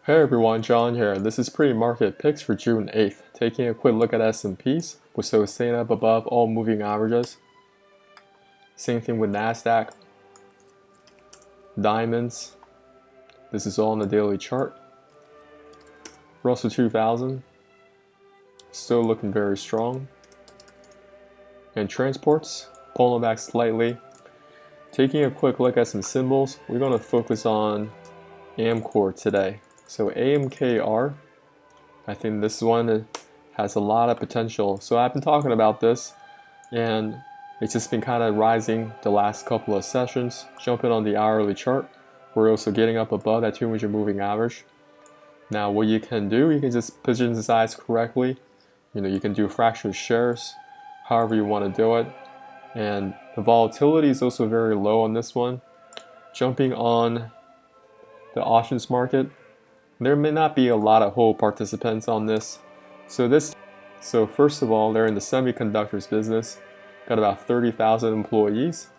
Hey everyone, John here. This is pre-market picks for June 8th. Taking a quick look at S&Ps, we're still staying up above all moving averages. Same thing with NASDAQ. Diamonds. This is all on the daily chart. Russell 2000. Still looking very strong. And transports, pulling back slightly. Taking a quick look at some symbols, we're going to focus on AMKOR today. So AMKR, I think this one has a lot of potential. So I've been talking about this, and it's just been kind of rising the last couple of sessions. Jumping on the hourly chart, we're also getting up above that 200 moving average. Now what you can do, you can just position the size correctly. You can do fractional shares, however you want to do it. And the volatility is also very low on this one. Jumping on the options market, there may not be a lot of whole participants on this. So first of all, they're in the semiconductors business. Got about 30,000 employees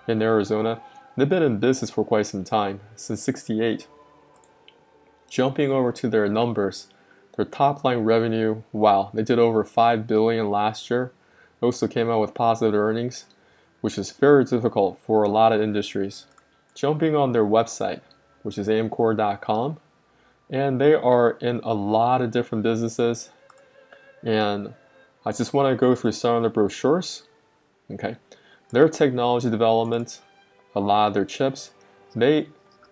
in Arizona. They've been in business for quite some time, since '68. Jumping over to their numbers, their top line revenue, wow, they did over $5 billion last year. Also came out with positive earnings, which is very difficult for a lot of industries. Jumping on their website, which is AMKOR.com, and they are in a lot of different businesses, and I just want to go through some of the brochures. Okay, their technology development, a lot of their chips, they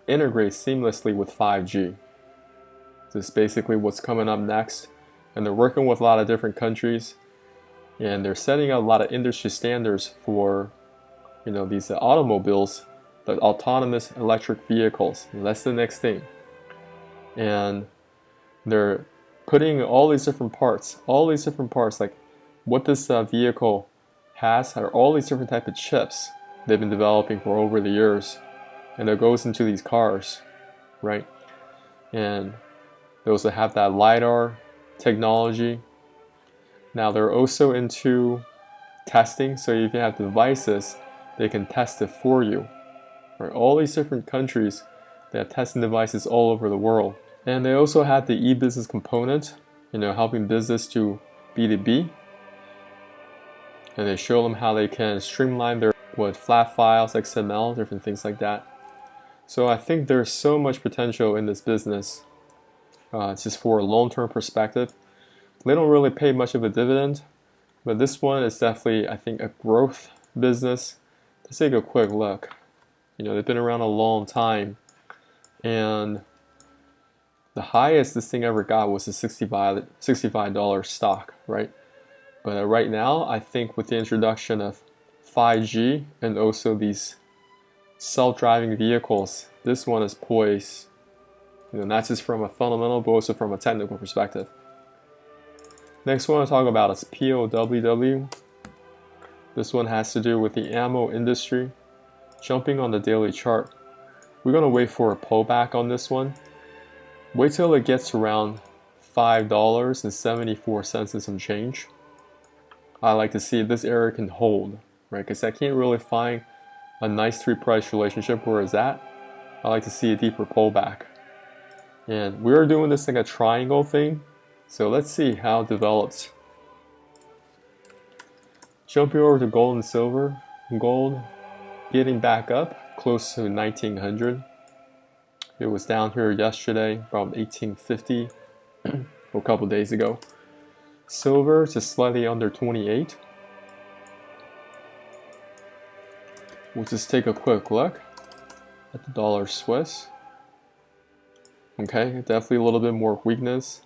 integrate seamlessly with 5G. This is basically what's coming up next, and they're working with a lot of different countries, and they're setting out a lot of industry standards for these automobiles, the autonomous electric vehicles. And that's the next thing. And they're putting all these different parts, like what this vehicle has are all these different type of chips they've been developing for over the years, and it goes into these cars, right? And they also have that LiDAR technology. Now they're also into testing, so if you have devices, they can test it for you. Right? All these different countries, they have testing devices all over the world. And they also have the e-business component, helping business to B2B. And they show them how they can streamline their flat files, XML, different things like that. So I think there's so much potential in this business, just for a long-term perspective. They don't really pay much of a dividend, but this one is definitely, I think, a growth business. Let's take a quick look. They've been around a long time, and the highest this thing ever got was a $65 stock, right? But right now, I think with the introduction of 5G and also these self-driving vehicles, this one is poised, not just from a fundamental, but also from a technical perspective. Next one I want to talk about is 𝗕𝗶𝘁𝗿. This one has to do with the ammo industry. Jumping on the daily chart, we're going to wait for a pullback on this one. Wait till it gets around $5.74 and some change. I like to see if this area can hold, right? Because I can't really find a nice three-price relationship where it's at. I like to see a deeper pullback. And we're doing this like a triangle thing, so let's see how it develops. Jumping over to gold and silver. Gold getting back up close to 1900. It was down here yesterday from 1850 a couple days ago. Silver just slightly under 28. We'll just take a quick look at the dollar Swiss. Okay, definitely a little bit more weakness.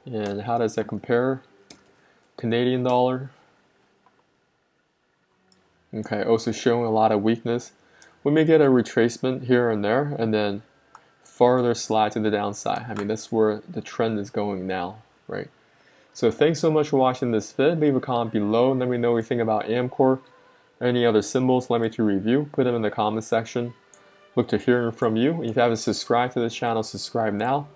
And how does that compare? Canadian dollar. Okay, also showing a lot of weakness. We may get a retracement here and there, and then farther slide to the downside. I mean, that's where the trend is going now, right? So thanks so much for watching this vid. Leave a comment below and let me know what you think about AMKOR. Any other symbols, let me to review. Put them in the comment section. Look to hearing from you. If you haven't subscribed to this channel, subscribe now.